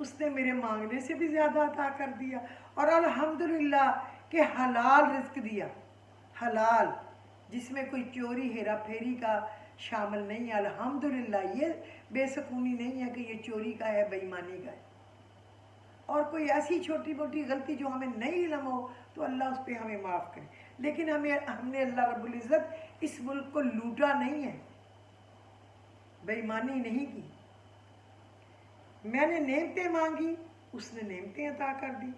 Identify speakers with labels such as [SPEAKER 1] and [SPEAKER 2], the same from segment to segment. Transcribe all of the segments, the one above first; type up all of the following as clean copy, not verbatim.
[SPEAKER 1] اس نے میرے مانگنے سے بھی زیادہ عطا کر دیا، اور الحمدللہ کہ حلال رزق دیا، حلال، جس میں کوئی چوری ہیرا پھیری کا شامل نہیں ہے۔ الحمدللہ یہ بے سکونی نہیں ہے کہ یہ چوری کا ہے، بے ایمانی کا ہے، اور کوئی ایسی چھوٹی موٹی غلطی جو ہمیں نہیں علم ہو تو اللہ اس پہ ہمیں معاف کرے، لیکن ہم نے اللہ رب العزت اس ملک کو لوٹا نہیں ہے، بے ایمانی نہیں کی۔ میں نے نعمتیں مانگی، اس نے نعمتیں عطا کر دی،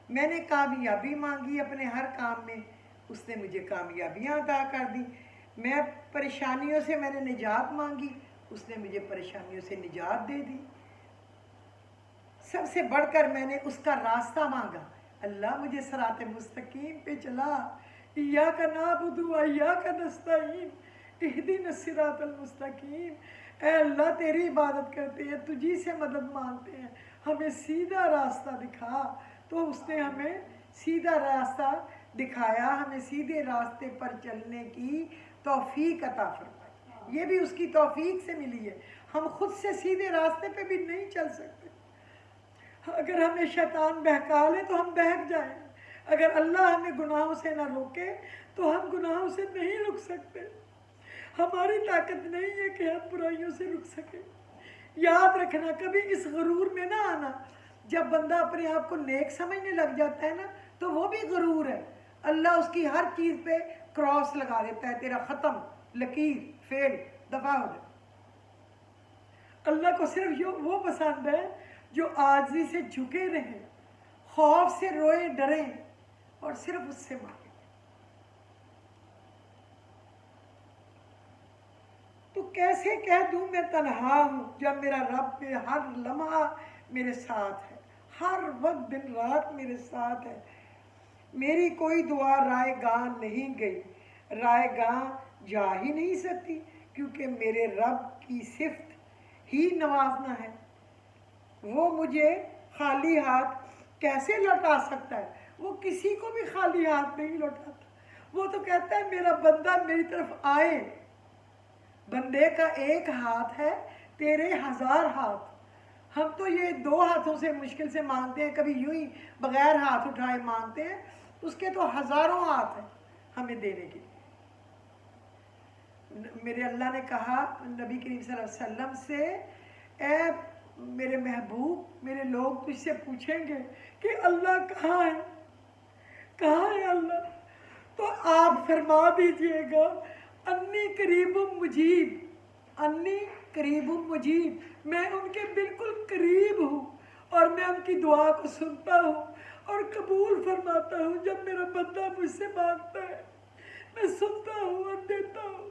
[SPEAKER 1] میں نے کامیابی مانگی اپنے ہر کام میں، اس نے مجھے کامیابیاں عطا کر دی، میں پریشانیوں سے میں نے نجات مانگی، اس نے مجھے پریشانیوں سے نجات دے دی۔ سب سے بڑھ کر میں نے اس کا راستہ مانگا، اللہ مجھے صراط مستقیم پہ چلا، ایاک نعبد و ایاک نستعین اہدنا الصراط المستقیم، اے اللہ تیری عبادت کرتے ہیں، تجھی سے مدد مانگتے ہیں، ہمیں سیدھا راستہ دکھا۔ تو اس نے ہمیں سیدھا راستہ دکھایا، ہمیں سیدھے راستے پر چلنے کی توفیق عطا فرمائی، یہ بھی اس کی توفیق سے ملی ہے۔ ہم خود سے سیدھے راستے پہ بھی نہیں چل سکتے، اگر ہمیں شیطان بہکا لے تو ہم بہک جائیں، اگر اللہ ہمیں گناہوں سے نہ روکے تو ہم گناہوں سے نہیں رک سکتے، ہماری طاقت نہیں ہے کہ ہم برائیوں سے رک سکیں۔ یاد رکھنا، کبھی اس غرور میں نہ آنا، جب بندہ اپنے آپ کو نیک سمجھنے لگ جاتا ہے نا تو وہ بھی غرور ہے، اللہ اس کی ہر چیز پہ کراس لگا دیتا ہے، تیرا ختم، لکیر، فیل، دفاع ہو جائے۔ اللہ کو صرف وہ پسند ہے جو عاجزی سے جھکے رہیں، خوف سے روئے ڈریں اور صرف اس سے مانگیں۔ تو کیسے کہہ دوں میں تنہا ہوں جب میرا رب میں ہر لمحہ میرے ساتھ ہے، ہر وقت دن رات میرے ساتھ ہے۔ میری کوئی دعا رائے گاہ نہیں گئی، رائے گاہ جا ہی نہیں سکتی، کیونکہ میرے رب کی صفت ہی نوازنا ہے، وہ مجھے خالی ہاتھ کیسے لوٹا سکتا ہے؟ وہ کسی کو بھی خالی ہاتھ نہیں لوٹاتا، وہ تو کہتا ہے میرا بندہ میری طرف آئے۔ بندے کا ایک ہاتھ ہے، تیرے 1000 ہاتھ۔ ہم تو یہ 2 ہاتھوں سے مشکل سے مانگتے ہیں، کبھی یوں ہی بغیر ہاتھ اٹھائے مانگتے ہیں، اس کے تو ہزاروں ہاتھ ہیں ہمیں دینے کے لیے۔ میرے اللہ نے کہا نبی کریم صلی اللہ علیہ وسلم سے، اے میرے محبوب، میرے لوگ تجھ سے پوچھیں گے کہ اللہ کہاں ہے، کہاں ہے اللہ؟ تو آپ فرما دیجئے گا، انی قریب مجیب، انی قریب مجیب، میں ان کے بالکل قریب ہوں، اور میں ان کی دعا کو سنتا ہوں اور قبول فرماتا ہوں۔ جب میرا بندہ مجھ سے مانگتا ہے میں سنتا ہوں اور دیتا ہوں۔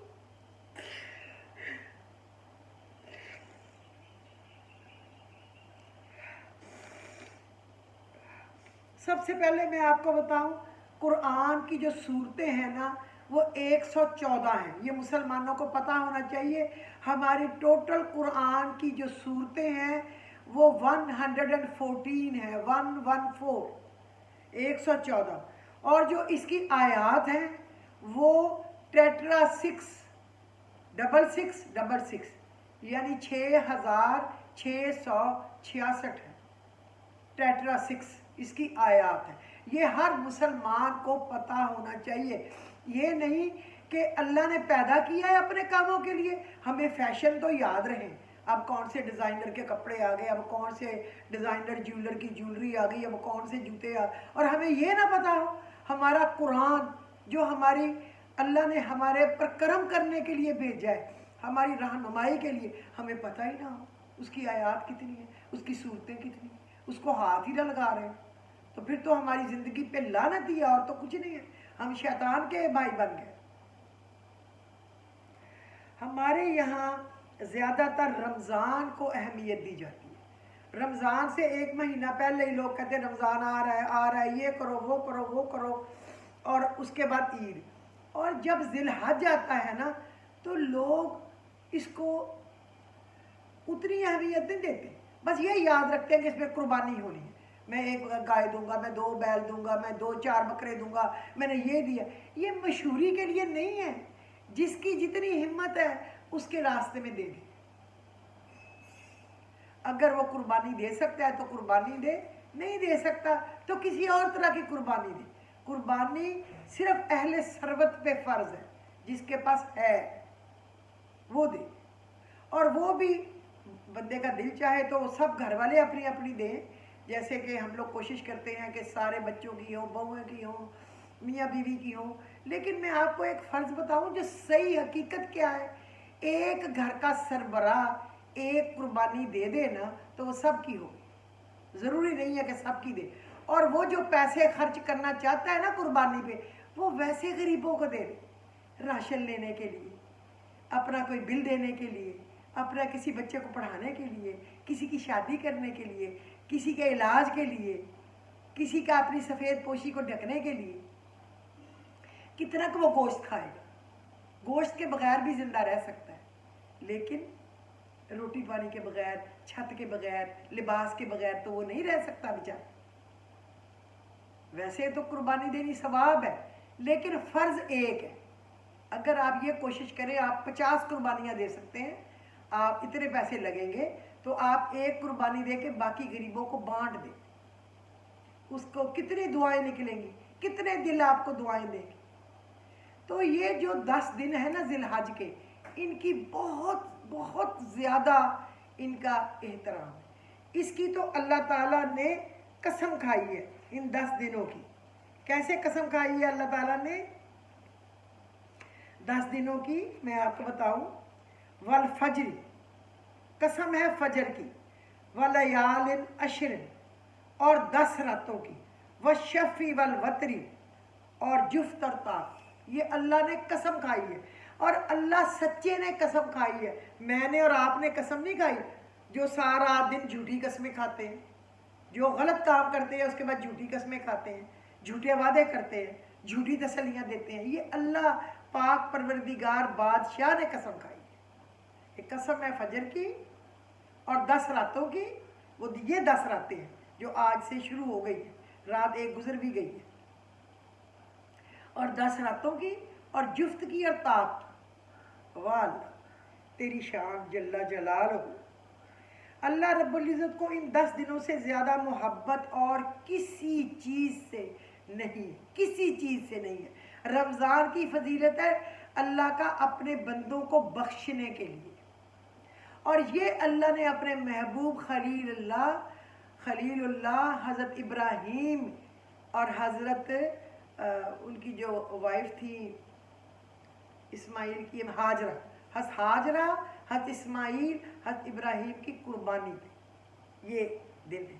[SPEAKER 1] سب سے پہلے میں آپ کو بتاؤں، قرآن کی جو صورتیں ہیں نا وہ 114 ہیں، یہ مسلمانوں کو پتہ ہونا چاہیے۔ ہماری ٹوٹل قرآن کی جو صورتیں ہیں وہ 114 ہیں، 114، 114، اور جو اس کی آیات ہیں وہ ٹیٹرا 666، یعنی 6666 ہے، ٹیٹرا 6 اس کی آیات ہے۔ یہ ہر مسلمان کو پتہ ہونا چاہیے، یہ نہیں کہ اللہ نے پیدا کیا ہے اپنے کاموں کے لیے، ہمیں فیشن تو یاد رہیں، اب کون سے ڈیزائنر کے کپڑے آ گئے، اب کون سے ڈیزائنر جیولر کی جیولری آ گئی، اب کون سے جوتے اور ہمیں یہ نہ پتہ ہو ہمارا قرآن جو ہماری اللہ نے ہمارے پر کرم کرنے کے لیے بھیجا ہے، ہماری رہنمائی کے لیے، ہمیں پتہ ہی نہ ہو اس کی آیات کتنی ہیں، اس کی صورتیں کتنی ہیں، اس کو ہاتھ ہی نہ لگا رہے ہیں، تو پھر تو ہماری زندگی پہ لعنت ہی ہے اور تو کچھ نہیں ہے، ہم شیطان کے بھائی بن گئے۔ ہمارے یہاں زیادہ تر رمضان کو اہمیت دی جاتی ہے، رمضان سے 1 مہینہ پہلے ہی لوگ کہتے ہیں رمضان آ رہا ہے، یہ کرو وہ کرو وہ کرو، اور اس کے بعد عید، اور جب ذی الحج آتا ہے نا تو لوگ اس کو اتنی اہمیت نہیں دیتے، بس یہ یاد رکھتے ہیں کہ اس میں قربانی ہونی ہے، میں 1 گائے دوں گا، میں 2 بیل دوں گا، میں 2-4 بکرے دوں گا، میں نے یہ دیا۔ یہ مشہوری کے لیے نہیں ہے، جس کی جتنی ہمت ہے اس کے راستے میں دے دی۔ اگر وہ قربانی دے سکتا ہے تو قربانی دے، نہیں دے سکتا تو کسی اور طرح کی قربانی دے۔ قربانی صرف اہل ثروت پہ فرض ہے، جس کے پاس ہے وہ دے، اور وہ بھی بندے کا دل چاہے تو سب گھر والے اپنی اپنی دیں، جیسے کہ ہم لوگ کوشش کرتے ہیں کہ سارے بچوں کی ہوں، بہویں کی ہوں، میاں بیوی کی ہوں، لیکن میں آپ کو ایک فرض بتاؤں جو صحیح حقیقت کیا ہے، ایک گھر کا سربراہ ایک قربانی دے دے نا تو وہ سب کی ہو، ضروری نہیں ہے کہ سب کی دے، اور وہ جو پیسے خرچ کرنا چاہتا ہے نا قربانی پہ، وہ ویسے غریبوں کو دے دے، راشن لینے کے لیے، اپنا کوئی بل دینے کے لیے، اپنا کسی بچے کو پڑھانے کے لیے، کسی کی شادی کرنے کے لیے، کسی کے علاج کے لیے، کسی کا اپنی سفید پوشی کو ڈھکنے کے لیے۔ کتنا کہ وہ گوشت کھائے گا، گوشت کے بغیر بھی زندہ رہ سکتا ہے، لیکن روٹی پانی کے بغیر، چھت کے بغیر، لباس کے بغیر تو وہ نہیں رہ سکتا بیچارہ۔ ویسے تو قربانی دینی ثواب ہے، لیکن فرض ایک ہے۔ اگر آپ یہ کوشش کریں، آپ 50 قربانیاں دے سکتے ہیں، آپ اتنے پیسے لگیں گے تو آپ ایک قربانی دے کے باقی غریبوں کو بانٹ دیں، اس کو کتنی دعائیں نکلیں گی، کتنے دل آپ کو دعائیں دیں گے۔ تو یہ جو 10 دن ہے نا ذی الحج کے، ان کی بہت بہت زیادہ ان کا احترام ہے۔ اس کی تو اللہ تعالیٰ نے قسم کھائی ہے ان 10 دنوں کی۔ کیسے قسم کھائی ہے اللہ تعالیٰ نے 10 دنوں کی؟ میں آپ کو بتاؤں، والفجر، قسم ہے فجر کی، ولیال عشر، اور 10 راتوں کی، والشفع والوتر، اور جفت اور طاق، یہ اللہ نے قسم کھائی ہے، اور اللہ سچے نے قسم کھائی ہے، میں نے اور آپ نے قسم نہیں کھائی۔ جو سارا دن جھوٹی قسمیں کھاتے ہیں، جو غلط کام کرتے ہیں اس کے بعد جھوٹی قسمیں کھاتے ہیں، جھوٹے وعدے کرتے ہیں، جھوٹی تسلیاں دیتے ہیں، یہ اللہ پاک پروردگار بادشاہ نے قسم کھائی ہے۔ یہ قسم ہے فجر کی اور 10 راتوں کی، وہ یہ 10 راتیں ہیں جو آج سے شروع ہو گئی ہے، رات ایک گزر بھی گئی ہے، اور 10 راتوں کی، اور جفت کی اور طاق کی۔ واللہ تیری شان جل جلالہ، اللہ رب العزت کو ان 10 دنوں سے زیادہ محبت اور کسی چیز سے نہیں، کسی چیز سے نہیں ہے۔ رمضان کی فضیلت ہے اللہ کا اپنے بندوں کو بخشنے کے لیے، اور یہ اللہ نے اپنے محبوب خلیل اللہ حضرت ابراہیم اور حضرت ان کی جو وائف تھی اسماعیل کی، ہاجرہ، حضرت اسماعیل، حضرت ابراہیم کی قربانی پہ یہ دن ہے۔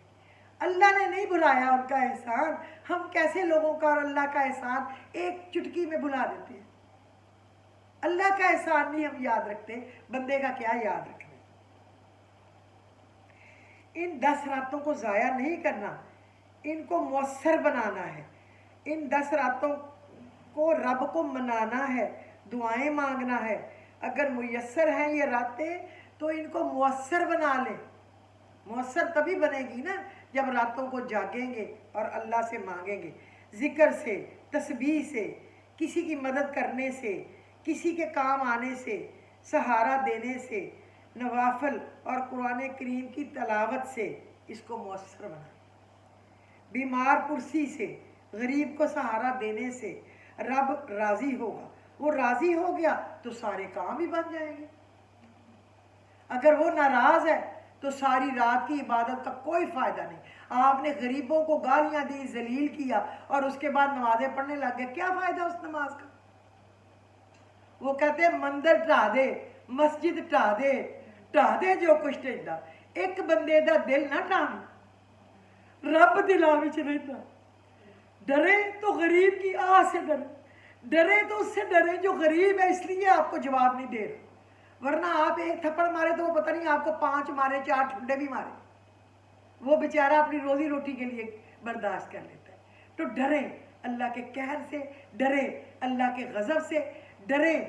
[SPEAKER 1] اللہ نے نہیں بھلایا ان کا احسان، ہم کیسے لوگوں کا اور اللہ کا احسان ایک چٹکی میں بھلا دیتے ہیں۔ اللہ کا احسان نہیں ہم یاد رکھتے، بندے کا کیا یاد رکھنا۔ ان 10 راتوں کو ضائع نہیں کرنا، ان کو مؤثر بنانا ہے، ان 10 راتوں کو رب کو منانا ہے، دعائیں مانگنا ہے۔ اگر میسر ہیں یہ راتیں تو ان کو مؤثر بنا لیں۔ مؤثر تبھی بنے گی نا جب راتوں کو جاگیں گے اور اللہ سے مانگیں گے، ذکر سے، تسبیح سے، کسی کی مدد کرنے سے، کسی کے کام آنے سے، سہارا دینے سے، نوافل اور قرآن کریم کی تلاوت سے اس کو مؤثر بنائیں۔ بیمار پرسی سے، غریب کو سہارا دینے سے رب راضی ہوگا، وہ راضی ہو گیا تو سارے کام ہی بن جائیں گے۔ اگر وہ ناراض ہے تو ساری رات کی عبادت کا کوئی فائدہ نہیں۔ آپ نے غریبوں کو گالیاں دی، ذلیل کیا، اور اس کے بعد نمازیں پڑھنے لگ گئے، کیا فائدہ اس نماز کا؟ وہ کہتے ہیں مندر ٹھا دے، مسجد ٹھا دے جو کچھ ٹھنڈا، ایک بندے دا دل نہ ٹھان، رب دلاں وچ رہتا۔ ڈرے تو غریب کی آہ سے ڈرے تو اس سے ڈرے جو غریب ہے، اس لیے آپ کو جواب نہیں دے رہا، ورنہ آپ ایک تھپڑ مارے تو وہ پتہ نہیں آپ کو 5 مارے، 4 ٹھنڈے بھی مارے، وہ بیچارہ اپنی روزی روٹی کے لیے برداشت کر لیتا ہے۔ تو ڈریں اللہ کے قہر سے، ڈریں اللہ کے غضب سے، ڈریں،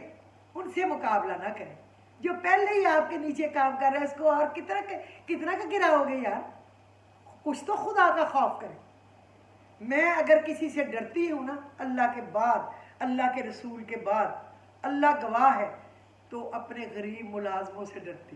[SPEAKER 1] ان سے مقابلہ نہ کریں۔ جو پہلے ہی آپ کے نیچے کام کر رہا ہے اس کو اور کتنا کا گراؤ گے یار؟ کچھ تو خدا کا خوف کریں۔ میں اگر کسی سے ڈرتی ہوں نا اللہ کے بعد، اللہ کے رسول کے بعد، اللہ گواہ ہے، تو اپنے غریب ملازموں سے ڈرتی،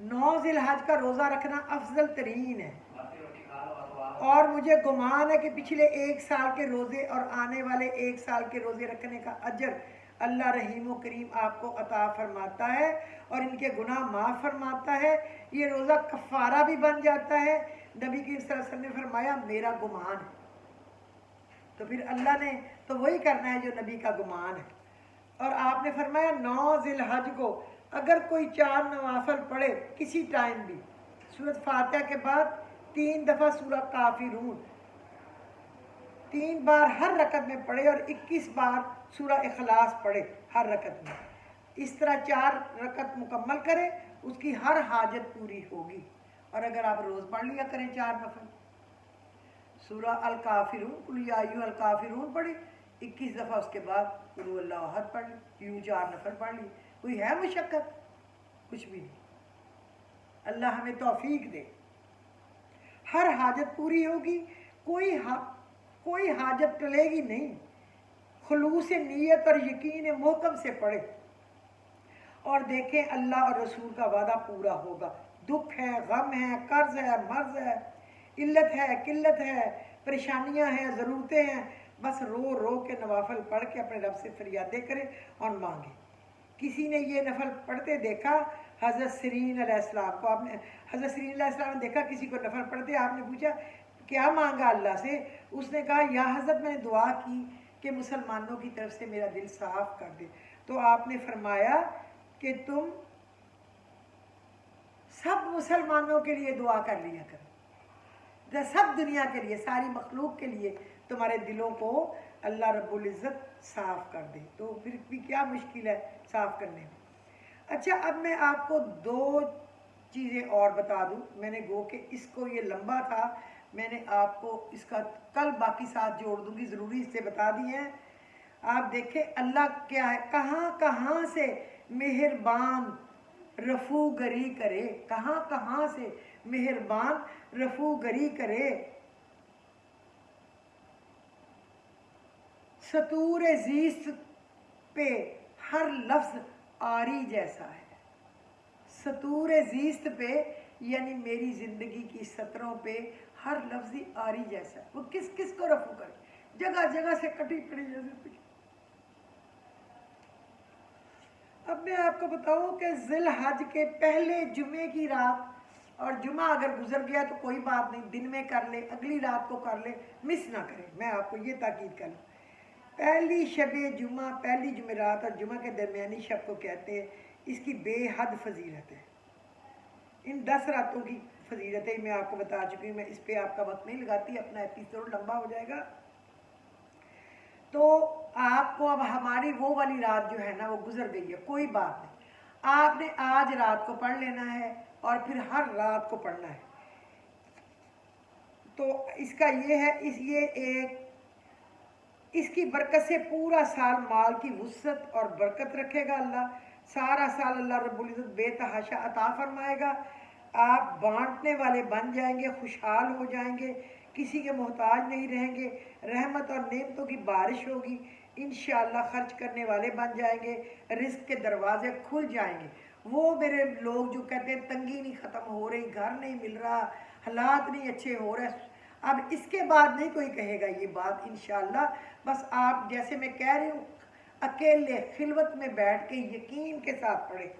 [SPEAKER 1] 9 ذی‌الحج کا روزہ رکھنا افضل ترین ہے، اور مجھے گمان ہے کہ پچھلے 1 سال کے روزے اور آنے والے 1 سال کے روزے رکھنے کا اجر اللہ رحیم و کریم آپ کو عطا فرماتا ہے اور ان کے گناہ معاف فرماتا ہے۔ یہ روزہ کفارہ بھی بن جاتا ہے۔ نبی کریم صلی اللہ علیہ وسلم نے فرمایا میرا گمان ہے، تو پھر اللہ نے تو وہی کرنا ہے جو نبی کا گمان ہے۔ اور آپ نے فرمایا 9 ذی‌الحج کو اگر کوئی 4 نوافل پڑھے کسی ٹائم بھی، سورۃ فاتحہ کے بعد 3 دفعہ سورہ کافرون 3 بار ہر رکعت میں پڑھے اور 21 بار سورہ اخلاص پڑھے ہر رکعت میں، اس طرح 4 رکعت مکمل کرے، اس کی ہر حاجت پوری ہوگی۔ اور اگر آپ روز پڑھ لیا کریں 4 نفل، سورہ الکافرون قل یا ایھا الکافرون پڑھی 21 دفعہ، اس کے بعد قل ھو اللہ احد پڑھ لی، یوں 4 نفل پڑھ لی۔ کوئی ہے مشقت؟ کچھ بھی نہیں۔ اللہ ہمیں توفیق دے، ہر حاجت پوری ہوگی، کوئی حاجت ٹلے گی نہیں۔ خلوص نیت اور یقین محکم سے پڑھے اور دیکھیں اللہ اور رسول کا وعدہ پورا ہوگا۔ دکھ ہے، غم ہے، قرض ہے، مرض ہے، علت ہے، قلت ہے، پریشانیاں ہیں، ضرورتیں ہیں، بس رو رو کے نوافل پڑھ کے اپنے رب سے فریادیں کریں اور مانگیں۔ کسی نے یہ نفل پڑھتے دیکھا حضرت سیرین علیہ السلام کو، آپ نے حضرت سیرین علیہ السلام نے دیکھا کسی کو نفل پڑھتے، آپ نے پوچھا کیا مانگا اللہ سے؟ اس نے کہا یا حضرت میں نے دعا کی کہ مسلمانوں کی طرف سے میرا دل صاف کر دے، تو آپ نے فرمایا کہ تم سب مسلمانوں کے لیے دعا کر لیا کرو، سب دنیا کے لیے، ساری مخلوق کے لیے تمہارے دلوں کو اللہ رب العزت صاف کر دے، تو پھر بھی کیا مشکل ہے صاف کرنے میں۔ اچھا، اب میں آپ کو 2 چیزیں اور بتا دوں، میں نے گو کہ اس کو یہ لمبا تھا، میں نے آپ کو اس کا کل باقی ساتھ جوڑ دوں گی، ضروری اس سے بتا دی ہیں۔ آپ دیکھیں اللہ کیا ہے، کہاں کہاں سے مہربان رفو گری کرے، کہاں کہاں سے مہربان رفو گری کرے، سطور زیست پہ ہر لفظ آری جیسا ہے۔ سطور زیست پہ یعنی میری زندگی کی سطروں پہ ہر لفظ ہی آری جیسا ہے۔ وہ کس کس کو رفو کرے، جگہ جگہ سے کٹی پڑی جیسے۔ اب میں آپ کو بتاؤں کہ ذی الحج کے پہلے جمعے کی رات، اور جمعہ اگر گزر گیا تو کوئی بات نہیں، دن میں کر لے، اگلی رات کو کر لے، مس نہ کرے۔ میں آپ کو یہ تاکید کروں، پہلی شب جمعہ، پہلی جمعرات اور جمعہ کے درمیانی شب کو کہتے ہیں، اس کی بے حد فضیلت ہے۔ ان 10 راتوں کی فضیلتیں میں آپ کو بتا چکی ہوں، میں اس پہ آپ کا وقت نہیں لگاتی، اپنا ایپیسوڈ لمبا ہو جائے گا۔ تو آپ کو اب ہماری وہ والی رات جو ہے نا وہ گزر گئی ہے، کوئی بات نہیں، آپ نے آج رات کو پڑھ لینا ہے اور پھر ہر رات کو پڑھنا ہے۔ تو اس کا یہ ہے، اس کی برکت سے پورا سال مال کی وسعت اور برکت رکھے گا اللہ، سارا سال اللہ رب العزت بے تحاشا عطا فرمائے گا، آپ بانٹنے والے بن جائیں گے، خوشحال ہو جائیں گے، کسی کے محتاج نہیں رہیں گے، رحمت اور نعمتوں کی بارش ہوگی، انشاءاللہ خرچ کرنے والے بن جائیں گے، رزق کے دروازے کھل جائیں گے۔ وہ میرے لوگ جو کہتے ہیں تنگی نہیں ختم ہو رہی، گھر نہیں مل رہا، حالات نہیں اچھے ہو رہے، اب اس کے بعد نہیں کوئی کہے گا یہ بات انشاءاللہ۔ بس آپ جیسے میں کہہ رہی ہوں اکیلے خلوت میں بیٹھ کے یقین کے ساتھ پڑھیں۔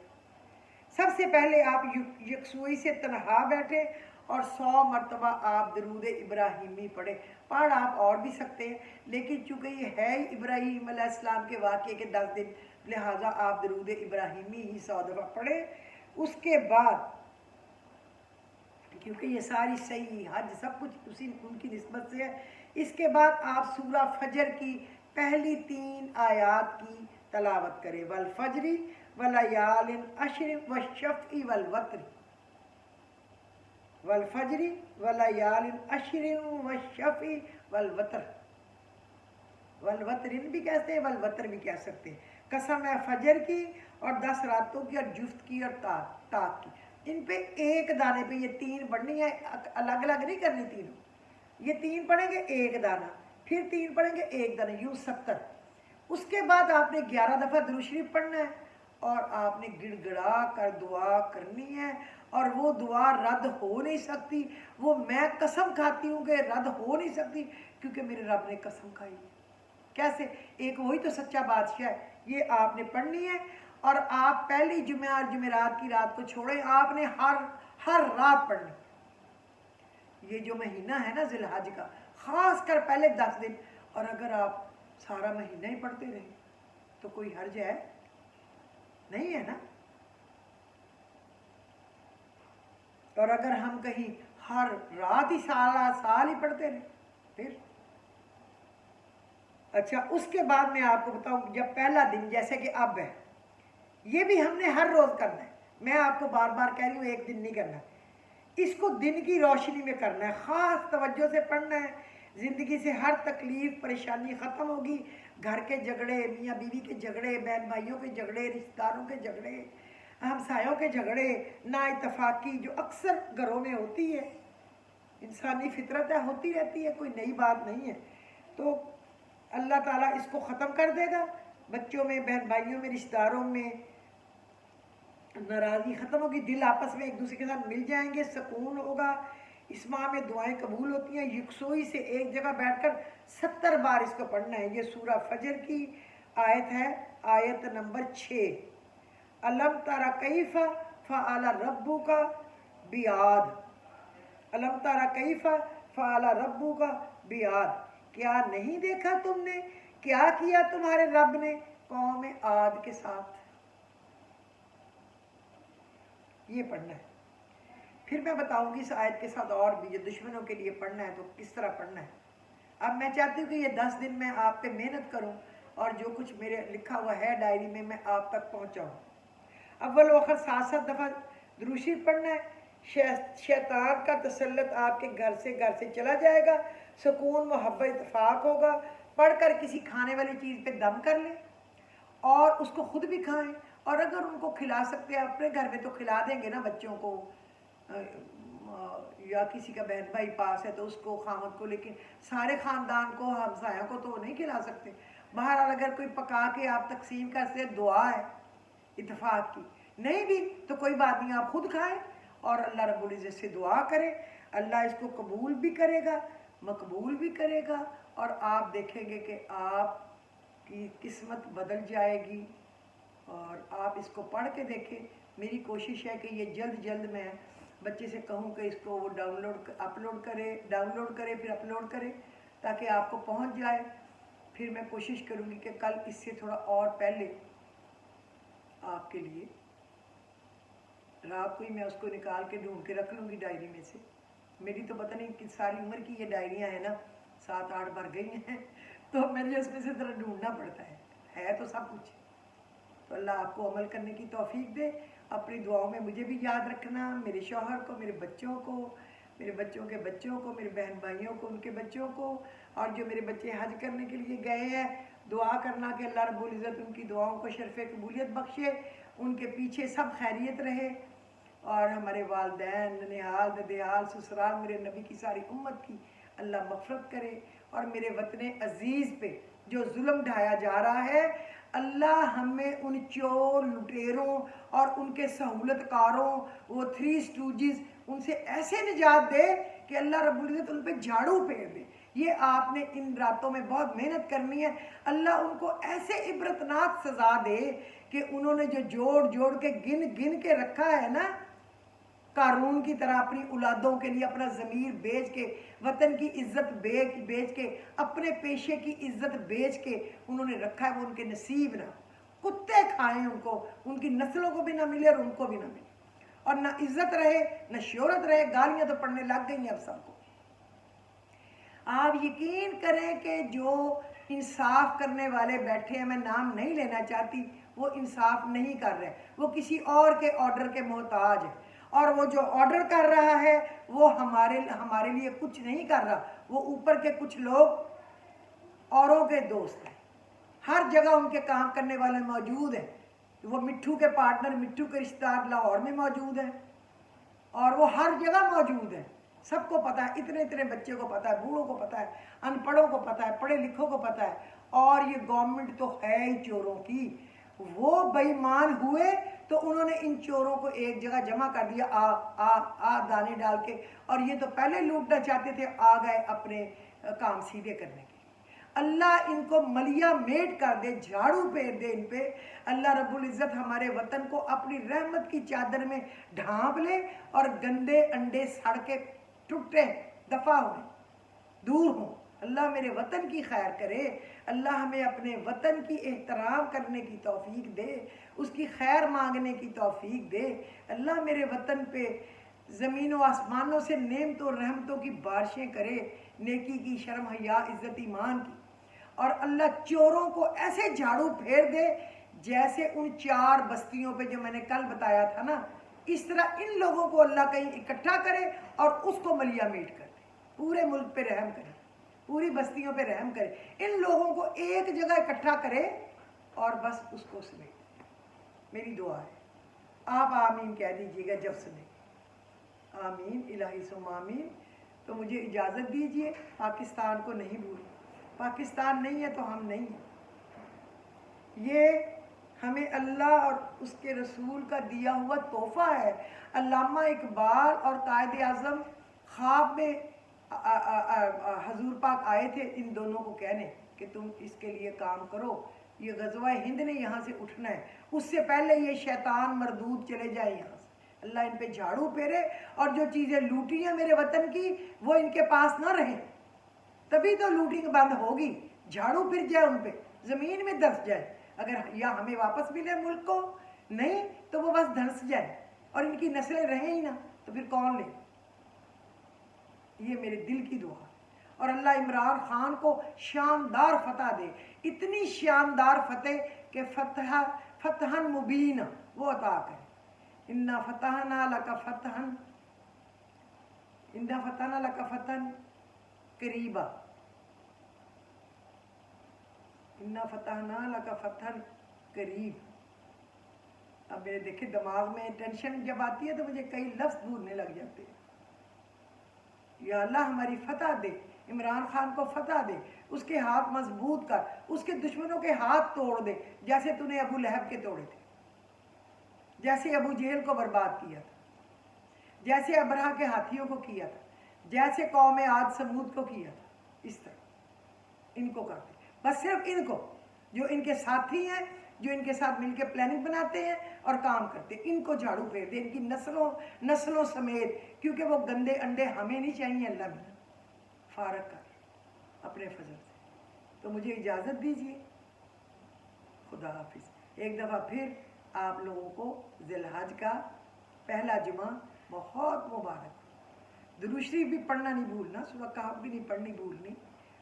[SPEAKER 1] سب سے پہلے آپ یکسوئی سے تنہا بیٹھیں اور 100 مرتبہ آپ درود ابراہیمی پڑھیں۔ پڑھ آپ اور بھی سکتے ہیں، لیکن چونکہ یہ ہے ہی ابراہیم علیہ السلام کے واقعے کے 10 دن، لہٰذا آپ درود ابراہیمی ہی 100 دفعہ پڑھیں۔ اس کے بعد کیونکہ یہ ساری صحیح حج سب کچھ ان کی نسبت سے ہے، اس کے بعد آپ سورہ فجر کی پہلی 3 آیات کی تلاوت کریں، والفجر ولیال عشر والشفع والوتر، والفجر ولیال عشر والشفع والوتر، والوتر بھی کہتے ہیں، والوتر بھی کہہ سکتے ہیں۔ قسم ہے فجر کی اور 10 راتوں کی اور جفت کی اور طاق کی، ان پہ ایک دانے پہ یہ 3 پڑھنی ہے، الگ الگ نہیں کرنی تینوں، یہ 3 پڑھیں گے ایک دانہ، پھر 3 پڑھیں گے ایک دانہ، یوں 70۔ اس کے بعد آپ نے 11 دفعہ درود شریف پڑھنا ہے اور آپ نے گڑ گڑا کر دعا کرنی ہے اور وہ دعا رد ہو نہیں سکتی. وہ میں قسم کھاتی ہوں کہ رد ہو نہیں سکتی کیونکہ میرے رب نے قسم کھائی ہے. کیسے؟ ایک وہی تو سچا بادشاہ ہے. یہ آپ نے پڑھنی ہے اور آپ پہلی جمعہ اور جمعرات کی رات کو چھوڑیں. آپ نے ہر رات پڑھنی. یہ جو مہینہ ہے نا ذی الحج کا، خاص کر پہلے 10 دن، اور اگر آپ سارا مہینہ ہی پڑھتے رہیں تو کوئی حرج ہے نہیں ہے نا. اور اگر ہم کہیں ہر رات ہی سال ہی پڑھتے رہیں پھر اچھا. اس کے بعد میں آپ کو بتاؤں، جب پہلا دن جیسے کہ اب ہے، یہ بھی ہم نے ہر روز کرنا ہے. میں آپ کو بار بار کہہ رہی ہوں ایک دن نہیں کرنا، اس کو دن کی روشنی میں کرنا ہے. خاص توجہ سے پڑھنا ہے. زندگی سے ہر تکلیف پریشانی ختم ہوگی. گھر کے جھگڑے، میاں بیوی کے جھگڑے، بہن بھائیوں کے جھگڑے، رشتہ داروں کے جھگڑے، ہمسایوں کے جھگڑے، نا اتفاقی جو اکثر گھروں میں ہوتی ہے، انسانی فطرت ہے، ہوتی رہتی ہے، کوئی نئی بات نہیں ہے. تو اللہ تعالیٰ اس کو ختم کر دے گا. بچوں میں، بہن بھائیوں میں، رشتہ داروں میں ناراضگی ختم ہوگی. دل آپس میں ایک دوسرے کے ساتھ مل جائیں گے، سکون ہوگا. اس ماہ میں دعائیں قبول ہوتی ہیں. یکسوئی سے ایک جگہ بیٹھ کر 70 بار اس کو پڑھنا ہے. یہ سورہ فجر کی آیت ہے، آیت نمبر 6. الم تری کیف فعل ربک بعاد. الم تری کیف فعل ربک بعاد. کیا نہیں دیکھا تم نے کیا کیا تمہارے رب نے قوم عاد کے ساتھ. یہ پڑھنا ہے. پھر میں بتاؤں گی اس آیت کے ساتھ اور بھی جو دشمنوں کے لیے پڑھنا ہے تو کس طرح پڑھنا ہے. اب میں چاہتی ہوں کہ یہ 10 دن میں آپ پہ محنت کروں اور جو کچھ میرے لکھا ہوا ہے ڈائری میں آپ تک پہنچاؤں. اول وقت 7 دفعہ درود شریف پڑھنا ہے. شیطان کا تسلط آپ کے گھر سے چلا جائے گا. سکون، محبت، اتفاق ہوگا. پڑھ کر کسی کھانے والی چیز پہ دم کر لیں اور اس کو خود بھی کھائیں. اور اگر ان کو کھلا سکتے ہیں اپنے گھر میں تو کھلا دیں گے نا بچوں کو، یا کسی کا بہن بھائی پاس ہے تو اس کو، خامد کو. لیکن سارے خاندان کو، ہمسایوں کو تو نہیں کھلا سکتے. بہرحال اگر کوئی پکا کے آپ تقسیم کر سے، دعا ہے اتفاق کی. نہیں بھی تو کوئی بات نہیں، آپ خود کھائیں اور اللہ رب العزت سے دعا کریں. اللہ اس کو قبول بھی کرے گا، مقبول بھی کرے گا، اور آپ دیکھیں گے کہ آپ کی قسمت بدل جائے گی. اور آپ اس کو پڑھ کے دیکھیں. میری کوشش ہے کہ یہ جلد میں بچے سے کہوں کہ اس کو وہ ڈاؤن لوڈ کرے پھر اپلوڈ کرے تاکہ آپ کو پہنچ جائے. پھر میں کوشش کروں گی کہ کل اس سے تھوڑا اور پہلے آپ کے لیے رات کو ہی میں اس کو نکال کے ڈھونڈ کے رکھ لوں گی ڈائری میں سے. میری تو پتہ نہیں کہ ساری عمر کی یہ ڈائریاں ہیں نا، 7-8 بھر گئی ہیں، تو مجھے اس میں سے ذرا ڈھونڈنا پڑتا ہے تو سب کچھ. تو اللہ آپ کو عمل کرنے کی توفیق دے. اپنی دعاؤں میں مجھے بھی یاد رکھنا، میرے شوہر کو، میرے بچوں کو، میرے بچوں کے بچوں کو، میرے بہن بھائیوں کو، ان کے بچوں کو، اور جو میرے بچے حج کرنے کے لیے گئے ہیں دعا کرنا کہ اللہ رب العزت ان کی دعاؤں کو شرف قبولیت بخشے، ان کے پیچھے سب خیریت رہے. اور ہمارے والدین، ننیال، ددیال، سسرال، میرے نبی کی ساری امت کی اللہ مغفرت کرے. اور میرے وطن عزیز پہ جو ظلم ڈھایا جا رہا ہے، اللہ ہمیں ان چور، لٹیروں اور ان کے سہولت کاروں، وہ 3 اسٹوجز، ان سے ایسے نجات دے کہ اللہ رب العزت ان پہ جھاڑو پھیر دے. یہ آپ نے ان راتوں میں بہت محنت کرنی ہے. اللہ ان کو ایسے عبرتناک سزا دے کہ انہوں نے جو جوڑ کے گن کے رکھا ہے نا، قارون کی طرح اپنی اولادوں کے لیے اپنا ضمیر بیچ کے، وطن کی عزت بیچ کے، اپنے پیشے کی عزت بیچ کے انہوں نے رکھا ہے، وہ ان کے نصیب نہ. کتے کھائیں ان کو، ان کی نسلوں کو بھی نہ ملے اور ان کو بھی نہ ملے، اور نہ عزت رہے نہ شہرت رہے. گالیاں تو پڑھنے لگ گئی ہیں اب سب کو. آپ یقین کریں کہ جو انصاف کرنے والے بیٹھے ہیں، میں نام نہیں لینا چاہتی، وہ انصاف نہیں کر رہے، وہ کسی اور کے آرڈر کے محتاج ہے. اور وہ جو آرڈر کر رہا ہے وہ ہمارے لیے کچھ نہیں کر رہا، وہ اوپر کے کچھ لوگ اوروں کے دوست ہیں. ہر جگہ ان کے کام کرنے والے موجود ہیں. وہ مٹھو کے پارٹنر، مٹھو کے رشتہ دار لاہور میں موجود ہیں، اور وہ ہر جگہ موجود ہیں. سب کو پتہ ہے، اتنے بچے کو پتہ ہے، بوڑھوں کو پتہ ہے، ان پڑھوں کو پتہ ہے، پڑھے لکھوں کو پتہ ہے. اور یہ گورنمنٹ تو ہے ہی چوروں کی. وہ بےمان ہوئے تو انہوں نے ان چوروں کو ایک جگہ جمع کر دیا، آ دانے ڈال کے، اور یہ تو پہلے لوٹنا چاہتے تھے، آ گئے اپنے کام سیدھے کرنے کے۔ اللہ ان کو ملیا میٹ کر دے، جھاڑو پھیر دے ان پہ۔ اللہ رب العزت ہمارے وطن کو اپنی رحمت کی چادر میں ڈھانپ لے، اور گندے انڈے سڑ کے ٹوٹیں، دفع ہوئیں، دور ہوں۔ اللہ میرے وطن کی خیر کرے، اللہ ہمیں اپنے وطن کی احترام کرنے کی توفیق دے، اس کی خیر مانگنے کی توفیق دے۔ اللہ میرے وطن پہ زمین و آسمانوں سے نعمت و رحمتوں کی بارشیں کرے، نیکی کی، شرم حیا، عزت ایمان کی، اور اللہ چوروں کو ایسے جھاڑو پھیر دے جیسے ان 4 بستیوں پہ جو میں نے کل بتایا تھا نا، اس طرح ان لوگوں کو اللہ کہیں اکٹھا کرے اور اس کو ملیا میٹ کر دے، پورے ملک پہ رحم کرے، پوری بستیوں پہ رحم کرے، ان لوگوں کو ایک جگہ اکٹھا کرے اور بس اس کو سمیٹ دے۔ میری دعا ہے، آپ آمین کہہ دیجیے گا جب سنے، آمین الہی ثم آمین۔ تو مجھے اجازت دیجیے، پاکستان کو نہیں بھولیں، پاکستان نہیں ہے تو ہم نہیں ہیں۔ یہ ہمیں اللہ اور اس کے رسول کا دیا ہوا تحفہ ہے۔ علامہ اقبال اور قائد اعظم خواب میں حضور پاک آئے تھے ان دونوں کو کہنے کہ تم اس کے لیے کام کرو، یہ غزوہ ہند نے یہاں سے اٹھنا ہے، اس سے پہلے یہ شیطان مردود چلے جائے یہاں سے۔ اللہ ان پہ جھاڑو پھیرے، اور جو چیزیں لوٹی ہیں میرے وطن کی وہ ان کے پاس نہ رہیں، تبھی تو لوٹنگ بند ہوگی۔ جھاڑو پھر جائے ان پہ، زمین میں دھنس جائے، اگر یا ہمیں واپس ملے ملک کو، نہیں تو وہ بس دھنس جائے اور ان کی نسلیں رہیں ہی نہ، تو پھر کون لے؟ یہ میرے دل کی دعا ہے۔ اور اللہ عمران خان کو شاندار فتح دے، اتنی شاندار فتح کہ فتحً مبین وہ عطا کرے۔ اِنَّا فَتَحْنَا لَكَ فَتْحًا قریبا، اِنَّا فَتَحْنَا لَكَ فَتْحًا قریب۔ اب میرے دیکھیں دماغ میں ٹینشن جب آتی ہے تو مجھے کئی لفظ بھولنے لگ جاتے ہیں۔ یا اللہ ہماری فتح دے، عمران خان کو فتح دے، اس کے ہاتھ مضبوط کر، اس کے دشمنوں کے ہاتھ توڑ دے، جیسے تو نے ابو لہب کے توڑے تھے، جیسے ابو جہل کو برباد کیا تھا، جیسے ابرہہ کے ہاتھیوں کو کیا تھا، جیسے قوم عاد سمود کو کیا تھا، اس طرح ان کو کر دے۔ بس صرف ان کو، جو ان کے ساتھی ہیں، جو ان کے ساتھ مل کے پلاننگ بناتے ہیں اور کام کرتے ہیں، ان کو جھاڑو پھیر دے، ان کی نسلوں سمیت، کیونکہ وہ گندے انڈے ہمیں نہیں چاہیے۔ اللہ بھی فارغ کر اپنے فضل سے۔ تو مجھے اجازت دیجیے، خدا حافظ۔ ایک دفعہ پھر آپ لوگوں کو ذی الحج کا پہلا جمعہ بہت مبارک۔ درود شریف بھی پڑھنا نہیں بھولنا، صبح کہف بھی نہیں پڑھنی بھولنی۔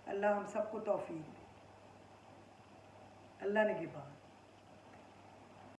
[SPEAKER 1] اللہ ہم سب کو توفیق دے، اللہ نے کی بات۔